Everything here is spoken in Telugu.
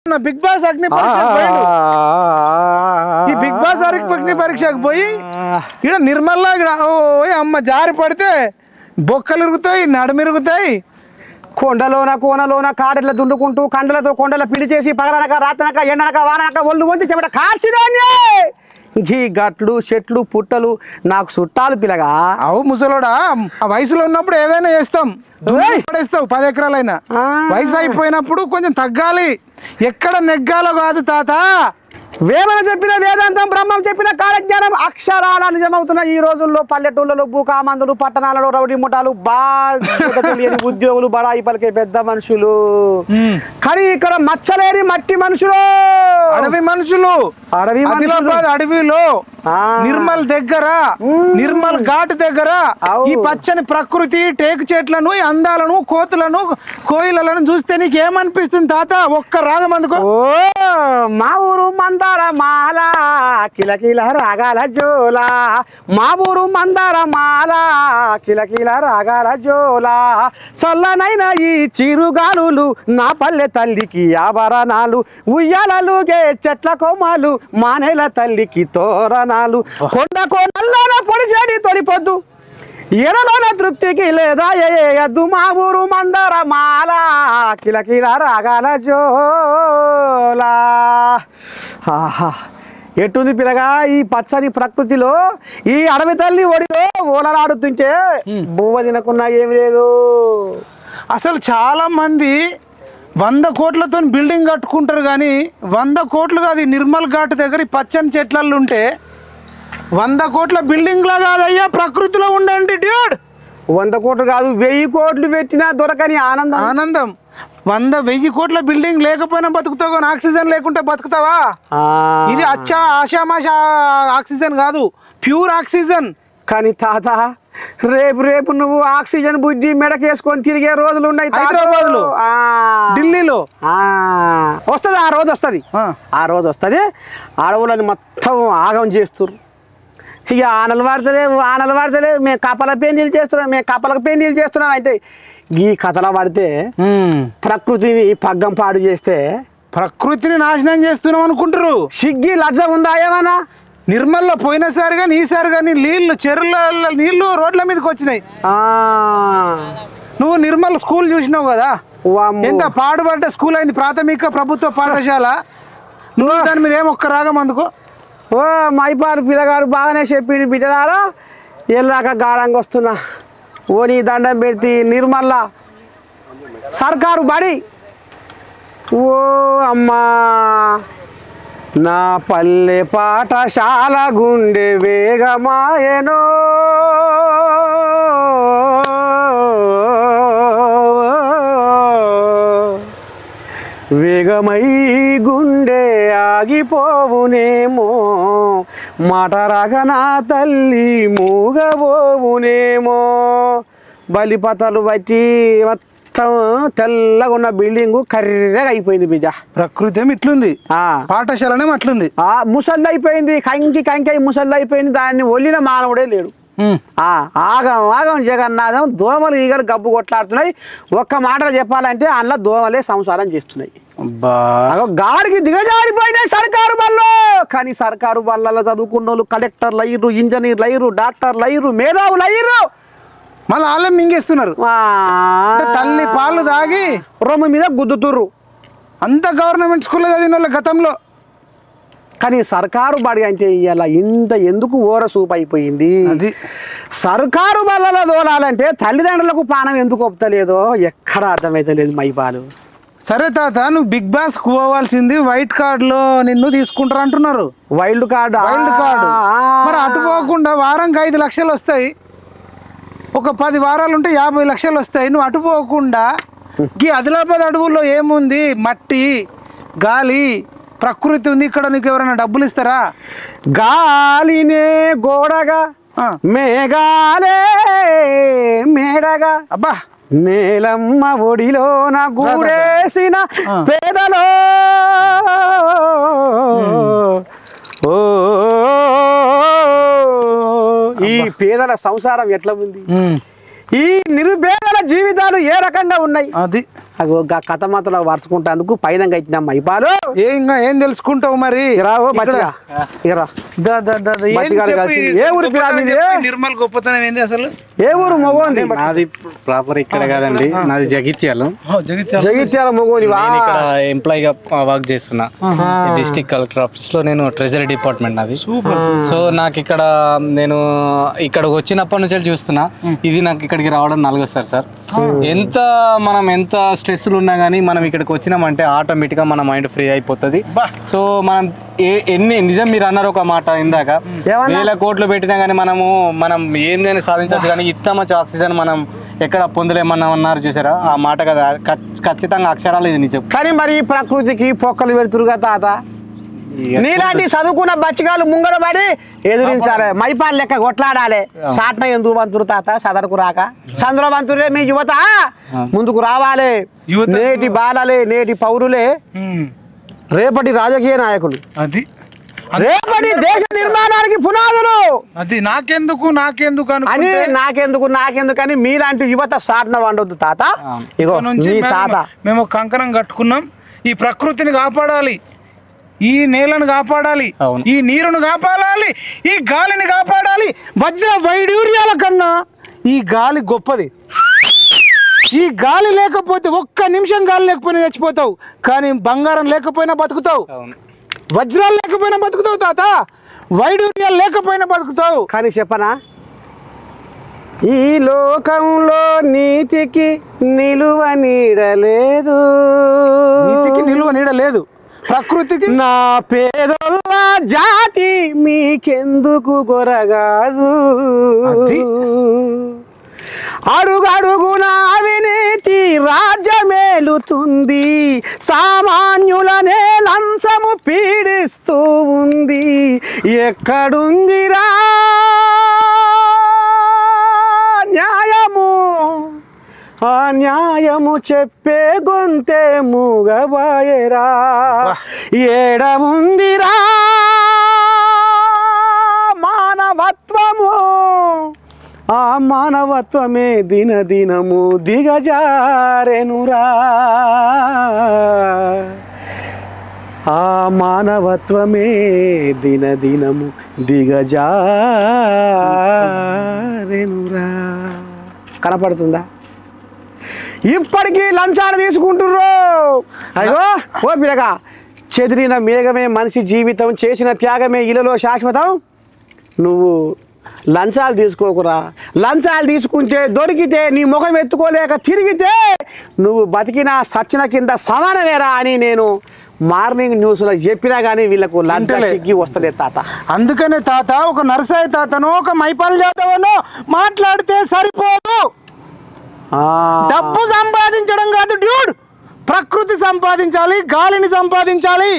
బిగ్ బాస్ అగ్ని పరీక్షకు పోయిండు. ఈ బిగ్ బాస్ అగ్ని పరీక్షకు పోయి ఇక్కడ నిర్మల్లా ఇక్కడ అమ్మ జారి పడితే బొక్కలు ఇరుగుతాయి, నడుమిరుగుతాయి. కొండలోన కోనలోన కాడెట్ల దుండుకుంటూ కండలతో కొండల పిడి చేసి పగలనక రాత్రనక ఎండనక వాననక ఒళ్ళు వంచి చెమట కార్చినోని ఈ గట్లు చెట్లు పుట్టలు నాకు చుట్టాలు పిల్లగా. అవు ముసలోడా, ఆ వయసులో ఉన్నప్పుడు ఏదైనా చేస్తాం, పడేస్తావు 10 ఎకరాలైనా. వయసు అయిపోయినప్పుడు కొంచెం తగ్గాలి, ఎక్కడ నెగ్గాలో కాదు తాత. వేమన చెప్పిన వేదాంతం, బ్రహ్మం చెప్పిన కాలజ్ఞానం అక్షరాల నిజమవుతున్న ఈ రోజుల్లో పల్లెటూళ్ళలో భూకామందులు, పట్టణాలలో రౌడీ ముఠాలు, బాధ్యత తెలియని ఉద్యోగులు, బడాయి పలికే పెద్ద మనుషులు, కానీ ఇక్కడ మచ్చలేని మట్టి మనుషులు, అడవి మనుషులు. ఆదిలాబాద్ అడవిలో నిర్మల్ దగ్గర, నిర్మల్ ఘాట్ దగ్గర ఈ పచ్చని ప్రకృతి, టేకు చెట్లను, ఈ అందాలను, కోతులను, కోయిలను చూస్తే నీకేమనిపిస్తుంది తాత? ఒక్క రాగం అందుకో. మా ఊరు మందార మాల కిలకిల రాగాల జోలా, మా ఊరు మందార మాల కిలకిల రాగాల జోలా, చల్లనైన ఈ చిరుగాలులు నా పల్లె తల్లికి ఆభరణాలు, ఉయ్యాలలుగే చెట్ల కొమ్మలు మానేల తల్లికి తోరణాలు, కొండ కోనల్లోన పొడిచేడి తొలిపొద్దు ఎడలోన తృప్తికి లేదా ఎద్దు, మా ఊరు మందార మాల కిలకిల రాగాల జోలా. ఆహా, ఎట్టుంది పిల్లగా ఈ పచ్చని ప్రకృతిలో, ఈ అడవి తల్లి ఒడిలో ఓలలాడుతుంటే బువ్వ తినకున్నా ఏమి లేదు. అసలు చాలా మంది 100 కోట్లతో బిల్డింగ్ కట్టుకుంటారు, కానీ 100 కోట్లు కాదు. నిర్మల్ ఘాట్ దగ్గర ఈ పచ్చని చెట్లలో ఉంటే 100 కోట్ల బిల్డింగ్ లా కాదయ్యా, ప్రకృతిలో ఉండండి డ్యూడ్. 100 కోట్లు కాదు, 1000 కోట్లు పెట్టినా దొరకని ఆనందం. ఆనందం. 100-1000 కోట్ల బిల్డింగ్ లేకపోయినా బతుకుతావు, కానీ ఆక్సిజన్ లేకుంటే బతుకుతావా? ఇది ఆషామాషా ఆక్సిజన్ కాదు, ప్యూర్ ఆక్సిజన్. కానీ తాత, రేపు నువ్వు ఆక్సిజన్ బుద్ధి మెడకేసుకొని తిరిగే రోజులు ఉన్నాయి హైదరాబాద్ లో, ఢిల్లీలో. వస్తుంది ఆ రోజు, వస్తుంది ఆ రోజు వస్తుంది. అడవులను మొత్తం ఆగం చేస్తున్నారు. ఇక ఆనలు పడతలేవు, మేము కప్పల పెళ్లిళ్ళు చేస్తున్నాం, మేము కప్పలకు పెళ్లిళ్ళు చేస్తున్నాం అంటే ఈ కథలు పడితే ప్రకృతిని పగ్గం పాడు చేస్తే ప్రకృతిని నాశనం చేస్తున్నాం అనుకుంటారు. సిగ్గి లజ్జ ఉందా ఏమన్నా? నిర్మల్లో పోయినసారి కానీ ఈసారి కానీ నీళ్లు, చెరువుల నీళ్లు రోడ్ల మీదకి వచ్చినాయి. నువ్వు నిర్మల్ స్కూల్ చూసినావు కదా, ఎంత పాడుపడ్డ స్కూల్ అయింది, ప్రాథమిక ప్రభుత్వ పాఠశాల. నువ్వు దాని మీద ఏమొక్క రాగం అందుకో. ఓ మైపాడు పిల్లగాడు బాగానే చెప్పిండు, బిడ్డలారా వెళ్ళాక గాఢంగా వస్తున్నా, ఓ నీ దండం పెడితే నిర్మల్లా సర్కారు బడి. ఓ అమ్మా, నా పల్లె పాఠశాల గుండె వేగమాయనో, వేగమై గుండె ఆగిపోవునేమో, మాట రాక నా తల్లి మూగబోవునేమో. బలిపతలు బట్టి మొత్తం తెల్లగా ఉన్న బిల్డింగు కర్రెగా అయిపోయింది బిడ్డ. ప్రకృతి ఇట్లుంది, పాఠశాలనే అట్లుంది. ముసల్ది అయిపోయింది, కంకి ముసల్ది అయిపోయింది. దాన్ని ఒళ్ళిన మానవుడే లేడు. ఆగం జగన్నాథం. దోమలు ఈగలు గబ్బు కొట్లాడుతున్నాయి. ఒక్క మాటలు చెప్పాలంటే అందులో దోమలే సంసారం చేస్తున్నాయి. గాడికి దిగజారిపోయినాయి సర్కారు బళ్ళు. కానీ సర్కారు బళ్ళలో చదువుకున్న వాళ్ళు కలెక్టర్లు అయ్యారు, ఇంజనీర్లు అయ్యారు, డాక్టర్లు అయ్యారు, మేధావులు అయ్యారు. మళ్ళీ వాళ్ళే మింగేస్తున్నారు. తల్లి పాలు తాగి రొమ్ము మీద గుద్దుతుర్రు. అంత గవర్నమెంట్ స్కూల్లో చదివిన వాళ్ళు గతంలో. కానీ సర్కారు బడి అంటే ఇలా ఇంత ఎందుకు ఓర సూప్ అయిపోయింది? సర్కారు బళ్ళలో దోలాలంటే తల్లిదండ్రులకు పానం ఎందుకు ఒప్పుతలేదో ఎక్కడ అర్థమైతే లేదు మైపాలు. సరే తాత, నువ్వు బిగ్ బాస్ పోవాల్సింది వైట్ కార్డులో నిన్ను తీసుకుంటారు అంటున్నారు. వైల్డ్ కార్డు మరి అటు పోకుండా వారానికి 5 లక్షలు వస్తాయి, ఒక 10 వారాలు ఉంటే 50 లక్షలు వస్తాయి. నువ్వు అటు పోకుండా ఈ ఆదిలాబాద్ అడవుల్లో ఏముంది? మట్టి, గాలి, ప్రకృతి ఉంది. ఇక్కడ నీకు ఎవరైనా డబ్బులు ఇస్తారా? గాలినే గోడగా, మేఘాలే మేడగా, అబ్బా నేలమ్మ ఒడిలో నా గూడేసిన పేదలో, ఓ ఈ పేదల సంసారం ఎట్లా ఉంది? ఈ నిరుపేద దోమల జీవితాలు ఏ రకంగా ఉన్నాయి అది అగో కథ మాత్రం వరుసుకుంటేందుకు పైన ఇచ్చిన మైపాలు ఏం తెలుసుకుంటావు మరి రావు బచ్చిగా ఇరా ఏ ఊరు పిల్ల మీది? నిర్మల్ గొప్పతనం ఏంది అసలు? ఏ ఊరు మగోంది? నాది ప్రాపర్ ఇక్కడ కాదండి, నాది జగిత్యాలు. జగిత్యాల మగోని నేను ఇక్కడ ఎంప్లాయ్ గా వర్క్ చేస్తున్నా డిస్ట్రిక్ట్ కలెక్టర్ ఆఫీస్ లో. నేను ట్రెజరీ డిపార్ట్మెంట్ నాది. సో నాకు ఇక్కడ నేను ఇక్కడికి వచ్చినప్పటి నుంచి చూస్తున్నా, ఇది నాకు ఇక్కడికి రావడం 4సారి సార్. మనం ఎంత స్ట్రెస్లు ఉన్నా కానీ మనం ఇక్కడికి వచ్చినామంటే ఆటోమేటిక్గా మన మైండ్ ఫ్రీ అయిపోతుంది. సో మనం నిజం మీరు అన్నారు ఒక మాట ఇందాక, 1000 కోట్లు పెట్టినా కానీ మనం ఏమైనా సాధించవచ్చు, కానీ ఇంత మంచి ఆక్సిజన్ మనం ఎక్కడ పొందలేమన్నా అన్నారు చూసారా, ఆ మాట కదా ఖచ్చితంగా అక్షరాలు ఇది నిజం. కానీ మరి ప్రకృతికి పొక్కలు పెడుతురుగా తాత, నీలాంటి చదువుకున్న బచ్చిగాలు ముంగడ పడి ఎదిరించాలి, మైపాలు లెక్క కొట్లాడాలి. సాట్న ఎందుకు వంతురు తాత, సదరకు రాక సందులో వంతురే మీ యువత ముందుకు రావాలి. నేటి బాలలే, నేటి పౌరులే రేపటి రాజకీయ నాయకులు, అది రేపటి దేశ నిర్మాణానికి పునాదులు. అది నాకెందుకు అని నాకెందుకని మీలాంటి యువత సాట్న వండొద్దు తాత. ఇగో మీ తాత మేము కంకణం కట్టుకున్నాం, ఈ ప్రకృతిని కాపాడాలి, ఈ నేలను కాపాడాలి, ఈ నీరును కాపాడాలి, ఈ గాలిని కాపాడాలి. వజ్ర వైడూర్యాల కన్నా ఈ గాలి గొప్పది. ఈ గాలి లేకపోతే ఒక్క నిమిషం గాలి లేకపోయినా చచ్చిపోతావు, కానీ బంగారం లేకపోయినా బతుకుతావు, వజ్రాలు లేకపోయినా బతుకుతావు తాత, వైడూర్యాలు లేకపోయినా బతుకుతావు. కానీ చెప్పనా, ఈ లోకంలో నీతికి నిలువ నీడలేదు, నీతికి నిలువ నీడలేదు, ప్రకృతికి. నా పేదోళ్ళ జాతి మీకెందుకు గొరగాదు, అడుగడుగున అవినీతి రాజ్యమేలుతుంది, సామాన్యులనే లంచము పీడిస్తూ ఉంది. ఎక్కడుందిరా న్యాయము, ఆ న్యాయము చెప్పే గొంతే మూగబాయరా, ఏడముందిరా మానవత్వము, ఆ మానవత్వమే దినదినము దిగజారెనురా, ఆ మానవత్వమే దినదినము దిగజారెనురా. కనపడుతుందా? ఇప్పటికీ లంచాలు తీసుకుంటుర్రు. అయ్యో ఓ పిల్లగా, చెదిరిన మేఘమే మనిషి జీవితం, చేసిన త్యాగమే ఇలలో శాశ్వతం. నువ్వు లంచాలు తీసుకోకురా. లంచాలు తీసుకుంటే దొరికితే నీ ముఖం ఎత్తుకోలేక తిరిగితే నువ్వు బతికిన సచ్చిన కింద సమానమేరా అని నేను మార్నింగ్ న్యూస్లో చెప్పినా కానీ వీళ్ళకు లంచాలకి వస్తలేదు తాత. అందుకనే తాత ఒక నరసాయి తాతను ఒక మైపాల్ జాతవను మాట్లాడితే సరిపోదు. డబ్బు సంపాదించడం కాదు డ్యూడ్, ప్రకృతి సంపాదించాలి, గాలిని సంపాదించాలి.